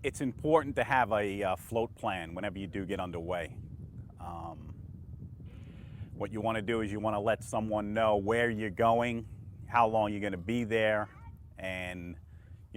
It's important to have a float plan whenever you do get underway. What you want to do is you want to let someone know where you're going, how long you're going to be there, and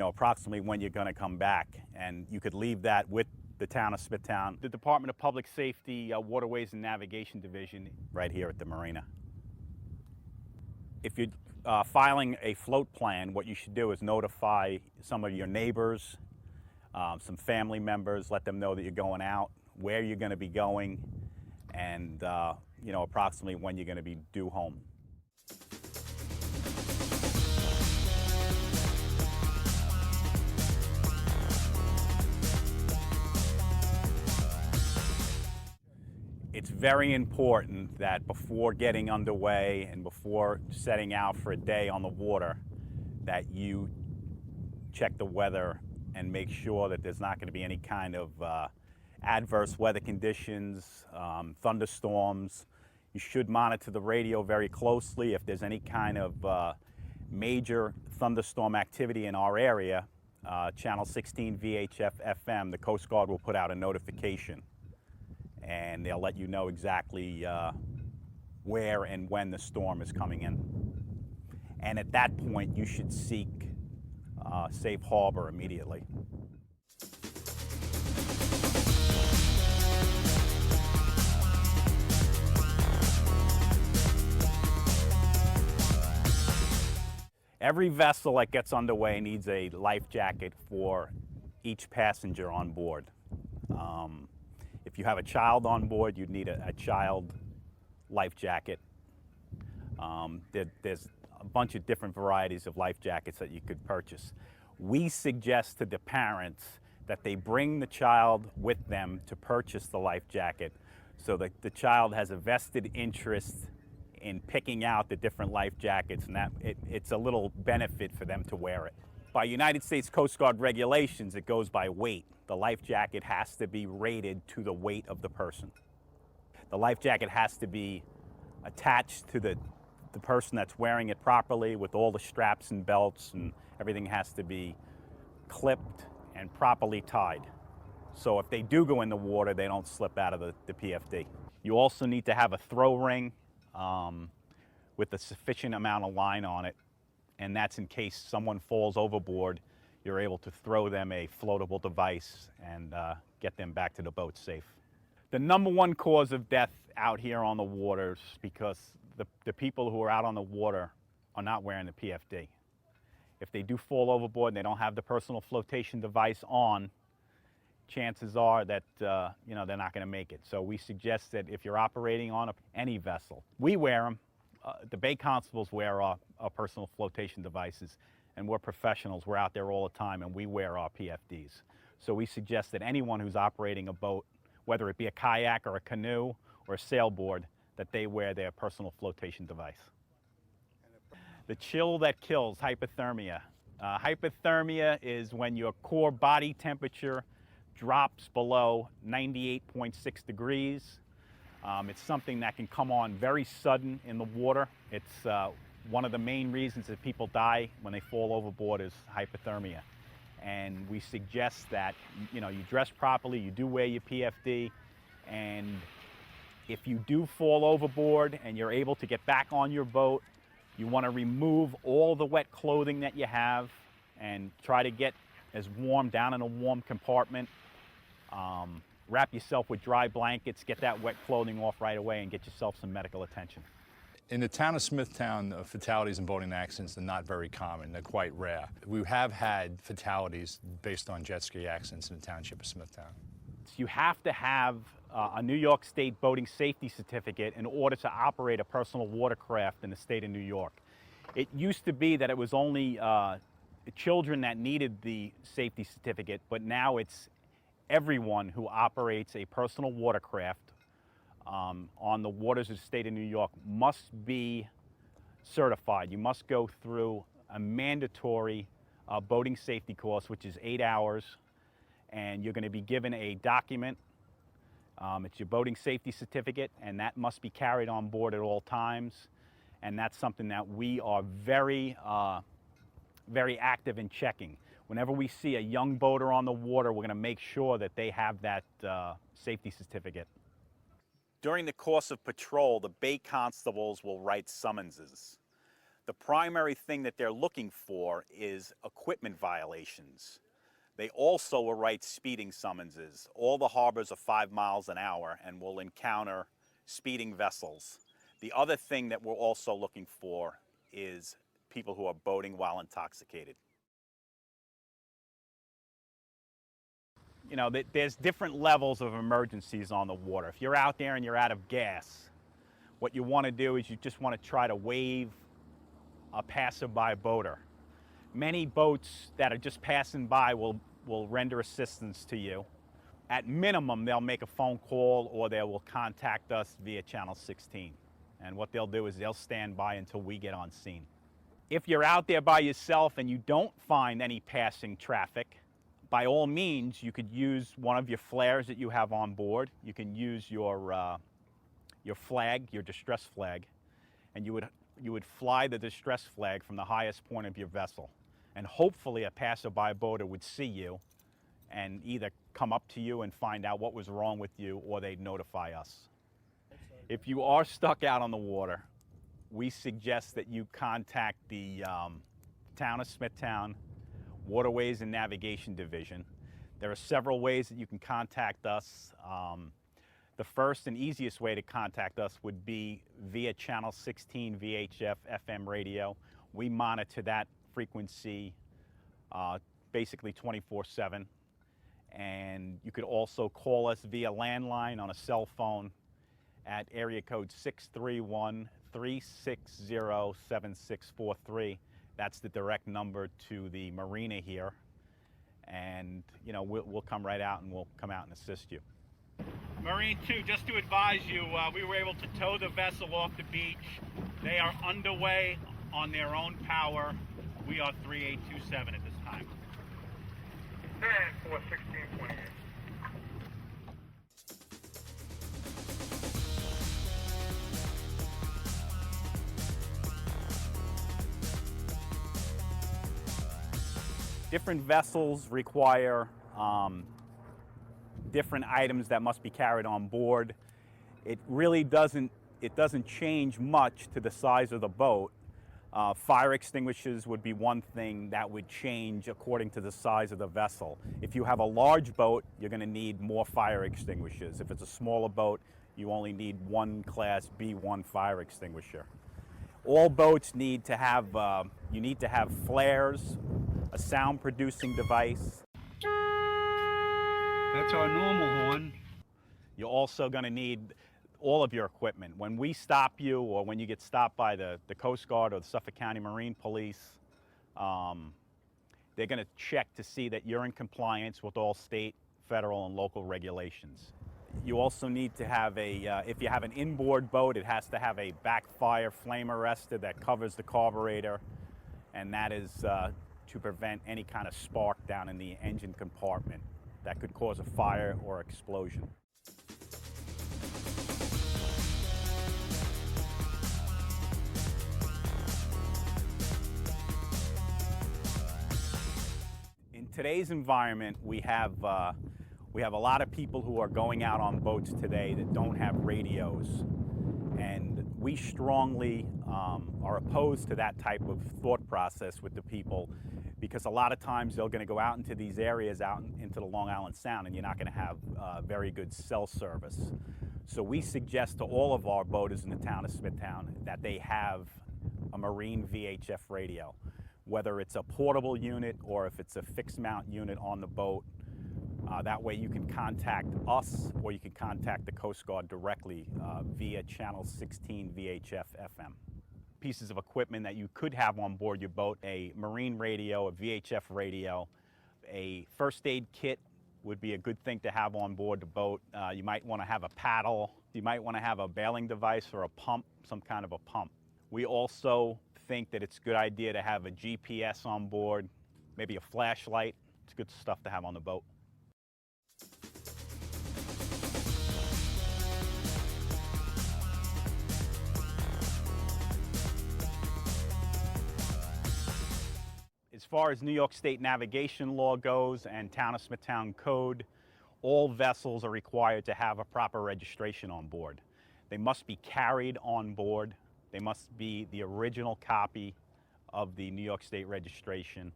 approximately when you're going to come back. And you could leave that with the town of Smithtown, the Department of Public Safety, Waterways and Navigation Division, right here at the marina. If you're filing a float plan, what you should do is notify some of your neighbors, some family members, let them know that you're going out, where you're going to be going, and approximately when you're going to be due home. It's very important that before getting underway and before setting out for a day on the water, that you check the weather and make sure that there's not going to be any kind of adverse weather conditions, thunderstorms. You should monitor the radio very closely. If there's any kind of major thunderstorm activity in our area, Channel 16 VHF FM, the Coast Guard will put out a notification, and they'll let you know exactly where and when the storm is coming in. And at that point, you should seek safe harbor immediately. Every vessel that gets underway needs a life jacket for each passenger on board. If you have a child on board, you'd need a child life jacket. There's a bunch of different varieties of life jackets that you could purchase. We suggest to the parents that they bring the child with them to purchase the life jacket so that the child has a vested interest in picking out the different life jackets, and that it's a little benefit for them to wear it. By United States Coast Guard regulations, it goes by weight. The life jacket has to be rated to the weight of the person. The life jacket has to be attached to the person that's wearing it properly with all the straps and belts, and everything has to be clipped and properly tied. So if they do go in the water, they don't slip out of the PFD. You also need to have a throw ring with a sufficient amount of line on it, and that's in case someone falls overboard, you're able to throw them a floatable device and get them back to the boat safe. The number one cause of death out here on the water is because the people who are out on the water are not wearing the PFD. If they do fall overboard and they don't have the personal flotation device on, chances are that they're not going to make it. So we suggest that if you're operating on any vessel, we wear them. The Bay Constables wear our personal flotation devices, and we're professionals. We're out there all the time, and we wear our PFDs. So we suggest that anyone who's operating a boat, whether it be a kayak or a canoe or a sailboard, that they wear their personal flotation device. The chill that kills, hypothermia. Hypothermia is when your core body temperature drops below 98.6 degrees. It's something that can come on very sudden in the water. It's one of the main reasons that people die when they fall overboard is hypothermia. And we suggest that you dress properly, you do wear your PFD, and if you do fall overboard and you're able to get back on your boat, you want to remove all the wet clothing that you have and try to get as warm down in a warm compartment. Wrap yourself with dry blankets, get that wet clothing off right away, and get yourself some medical attention. In the town of Smithtown, fatalities in boating accidents are not very common. They're quite rare. We have had fatalities based on jet ski accidents in the township of Smithtown. You have to have a New York State boating safety certificate in order to operate a personal watercraft in the state of New York. It used to be that it was only children that needed the safety certificate, but now it's everyone who operates a personal watercraft on the waters of the state of New York must be certified. You must go through a mandatory boating safety course, which is 8 hours, and you're going to be given a document. It's your boating safety certificate, and that must be carried on board at all times. And that's something that we are very active in checking. Whenever we see a young boater on the water, we're going to make sure that they have that safety certificate. During the course of patrol, the bay constables will write summonses. The primary thing that they're looking for is equipment violations. They also will write speeding summonses. All the harbors are 5 miles an hour and will encounter speeding vessels. The other thing that we're also looking for is people who are boating while intoxicated. You know, there's different levels of emergencies on the water. If you're out there and you're out of gas, what you want to do is you just want to try to wave a passerby boater. Many boats that are just passing by will render assistance to you. At minimum, they'll make a phone call or they will contact us via Channel 16. And what they'll do is they'll stand by until we get on scene. If you're out there by yourself and you don't find any passing traffic, by all means, you could use one of your flares that you have on board. You can use your flag, your distress flag, and you would fly the distress flag from the highest point of your vessel. And hopefully a passerby boater would see you and either come up to you and find out what was wrong with you, or they'd notify us. If you are stuck out on the water, we suggest that you contact the Town of Smithtown Waterways and Navigation Division. There are several ways that you can contact us. The first and easiest way to contact us would be via Channel 16 VHF FM radio. We monitor that frequency basically 24/7. And you could also call us via landline on a cell phone at area code 631-360-7643. That's the direct number to the marina here. And, you know, we'll come right out and we'll come out and assist you. Marine 2, just to advise you, we were able to tow the vessel off the beach. They are underway on their own power. We are 3827 at this time. And 41628. Different vessels require different items that must be carried on board. It really doesn't change much to the size of the boat. Fire extinguishers would be one thing that would change according to the size of the vessel. If you have a large boat, you're going to need more fire extinguishers. If it's a smaller boat, you only need one Class B1 fire extinguisher. All boats need to have, you need to have flares, a sound producing device. That's our normal horn. You're also going to need all of your equipment. When we stop you, or when you get stopped by the Coast Guard or the Suffolk County Marine Police, they're going to check to see that you're in compliance with all state, federal, and local regulations. You also need to have if you have an inboard boat, it has to have a backfire flame arrestor that covers the carburetor, and that is to prevent any kind of spark down in the engine compartment that could cause a fire or explosion. In today's environment, we have a lot of people who are going out on boats today that don't have radios, and we strongly are opposed to that type of thought process with the people, because a lot of times they're going to go out into these areas, out into the Long Island Sound, and you're not going to have very good cell service. So we suggest to all of our boaters in the town of Smithtown that they have a marine VHF radio, whether it's a portable unit or if it's a fixed mount unit on the boat. That way you can contact us, or you can contact the Coast Guard directly via Channel 16 VHF FM. Pieces of equipment that you could have on board your boat: a marine radio, a VHF radio, a first aid kit would be a good thing to have on board the boat. You might want to have a paddle. You might want to have a bailing device or a pump, some kind of a pump. We also think that it's a good idea to have a GPS on board, maybe a flashlight. It's good stuff to have on the boat. As far as New York State navigation law goes and Town of Smithtown code, all vessels are required to have a proper registration on board. They must be carried on board. They must be the original copy of the New York State registration,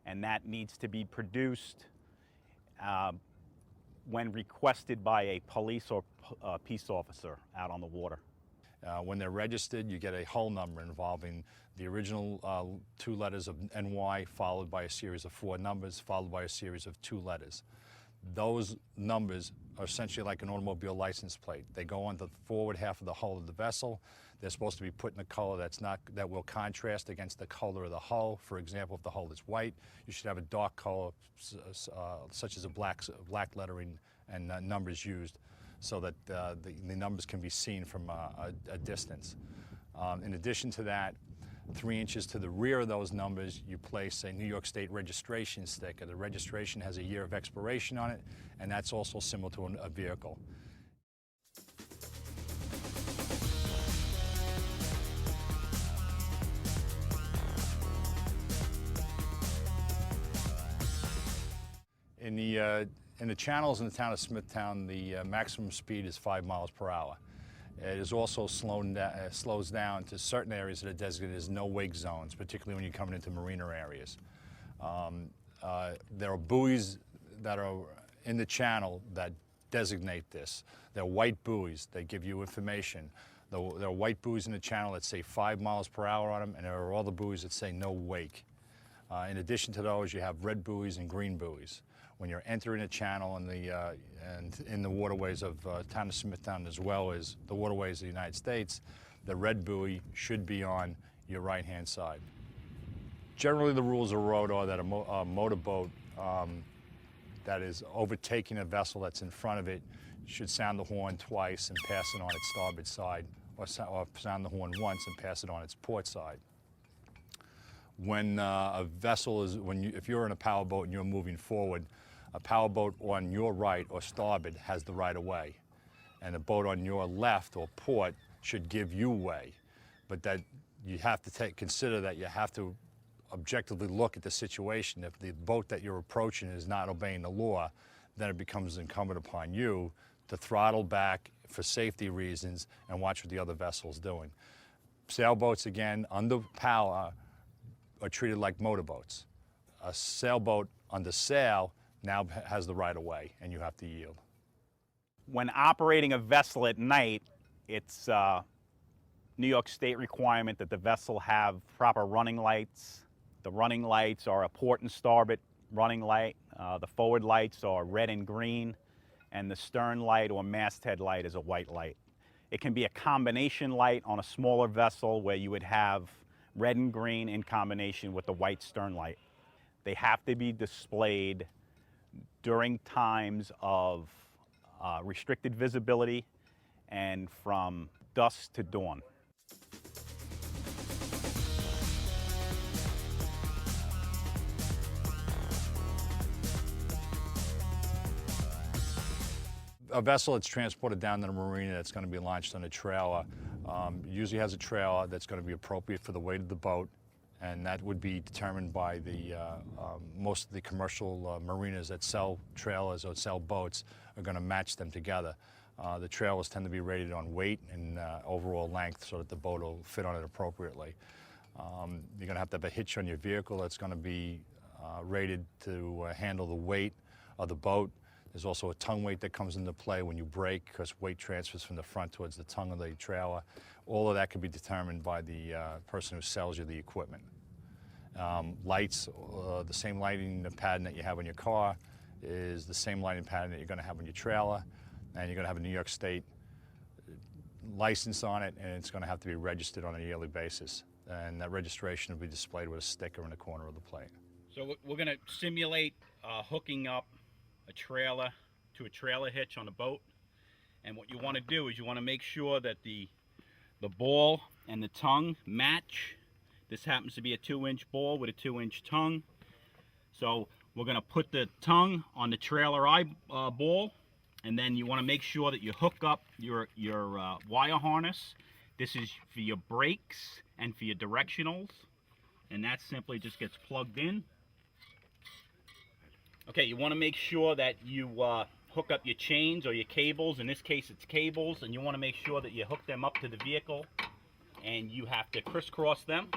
and that needs to be produced when requested by a police or peace officer out on the water. When they're registered, you get a hull number involving the original 2 letters of NY, followed by a series of 4 numbers, followed by a series of 2 letters. Those numbers are essentially like an automobile license plate. They go on the forward half of the hull of the vessel. They're supposed to be put in a color that will contrast against the color of the hull. For example, if the hull is white, you should have a dark color, such as a black lettering and numbers used, so that the numbers can be seen from a distance. In addition to that, 3 inches to the rear of those numbers, you place a New York State registration sticker. The registration has a year of expiration on it, and that's also similar to a vehicle. In the channels in the Town of Smithtown, the maximum speed is 5 miles per hour. It is also slows down to certain areas that are designated as no wake zones, particularly when you're coming into marina areas. There are buoys that are in the channel that designate this. They're white buoys. They give you information. There are white buoys in the channel that say 5 miles per hour on them, and there are other buoys that say no wake. In addition to those, you have red buoys and green buoys. When you're entering a channel and in the waterways of Town of Smithtown, as well as the waterways of the United States, the red buoy should be on your right-hand side. Generally, the rules of the road are that a motorboat that is overtaking a vessel that's in front of it should sound the horn twice and pass it on its starboard side, or sound the horn once and pass it on its port side. When a vessel is, if you're in a powerboat and you're moving forward, a powerboat on your right or starboard has the right of way, and a boat on your left or port should give you way. But that you have to consider that you have to objectively look at the situation. If the boat that you're approaching is not obeying the law, then it becomes incumbent upon you to throttle back for safety reasons and watch what the other vessel is doing. Sailboats, again, under power, are treated like motorboats. A sailboat under sail now has the right of way, and you have to yield. When operating a vessel at night, it's New York State requirement that the vessel have proper running lights. The running lights are a port and starboard running light. The forward lights are red and green, and the stern light or masthead light is a white light. It can be a combination light on a smaller vessel where you would have red and green in combination with the white stern light. They have to be displayed during times of restricted visibility and from dusk to dawn. A vessel that's transported down to the marina that's going to be launched on a trailer usually has a trailer that's going to be appropriate for the weight of the boat, and that would be determined by the most of the commercial marinas that sell trailers or sell boats are going to match them together. The trailers tend to be rated on weight and overall length so that the boat will fit on it appropriately. You're going to have a hitch on your vehicle that's going to be rated to handle the weight of the boat. There's also a tongue weight that comes into play when you brake, because weight transfers from the front towards the tongue of the trailer. All of that can be determined by the person who sells you the equipment. Lights, the same lighting pattern that you have on your car is the same lighting pattern that you're going to have on your trailer, and you're going to have a New York State license on it, and it's going to have to be registered on a yearly basis. And that registration will be displayed with a sticker in the corner of the plate. So we're going to simulate hooking up a trailer to a trailer hitch on a boat, and what you want to do is you want to make sure that the ball and the tongue match. This happens to be a 2-inch ball with a 2-inch tongue, so we're going to put the tongue on the trailer ball, and then you want to make sure that you hook up your wire harness. This is for your brakes and for your directionals. and that simply just gets plugged in. Okay, you want to make sure that you hook up your chains or your cables. In this case, it's cables, and you want to make sure that you hook them up to the vehicle, and you have to crisscross them.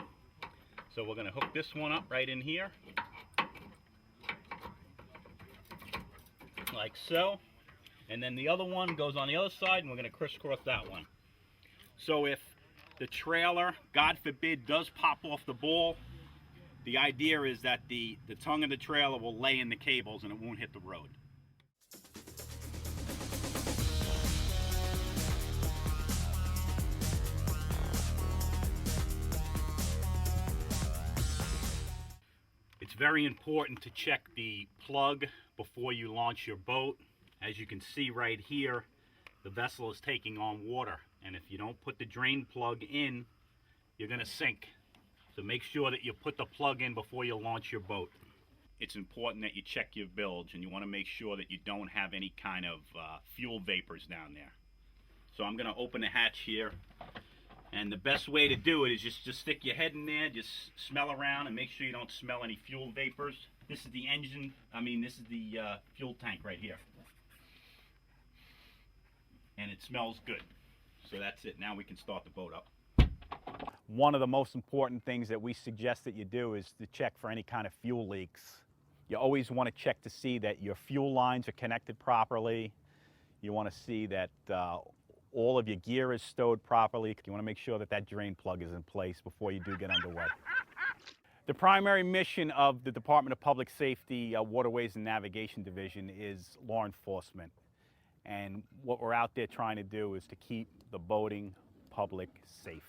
So we're going to hook this one up right in here, like so. And then the other one goes on the other side, and we're going to crisscross that one. So if the trailer, God forbid, does pop off the ball, the idea is that the tongue of the trailer will lay in the cables and it won't hit the road. It's very important to check the plug before you launch your boat. As you can see right here, the vessel is taking on water, and if you don't put the drain plug in, you're going to sink. So make sure that you put the plug in before you launch your boat. It's important that you check your bilge, and you want to make sure that you don't have any kind of fuel vapors down there. So I'm going to open the hatch here, and the best way to do it is just stick your head in there, just smell around and make sure you don't smell any fuel vapors. This is the engine, this is the fuel tank right here. And it smells good. So that's it. Now we can start the boat up. One of the most important things that we suggest that you do is to check for any kind of fuel leaks. You always want to check to see that your fuel lines are connected properly. You want to see that all of your gear is stowed properly. You want to make sure that that drain plug is in place before you do get underway. The primary mission of the Department of Public Safety Waterways and Navigation Division is law enforcement. And what we're out there trying to do is to keep the boating public safe.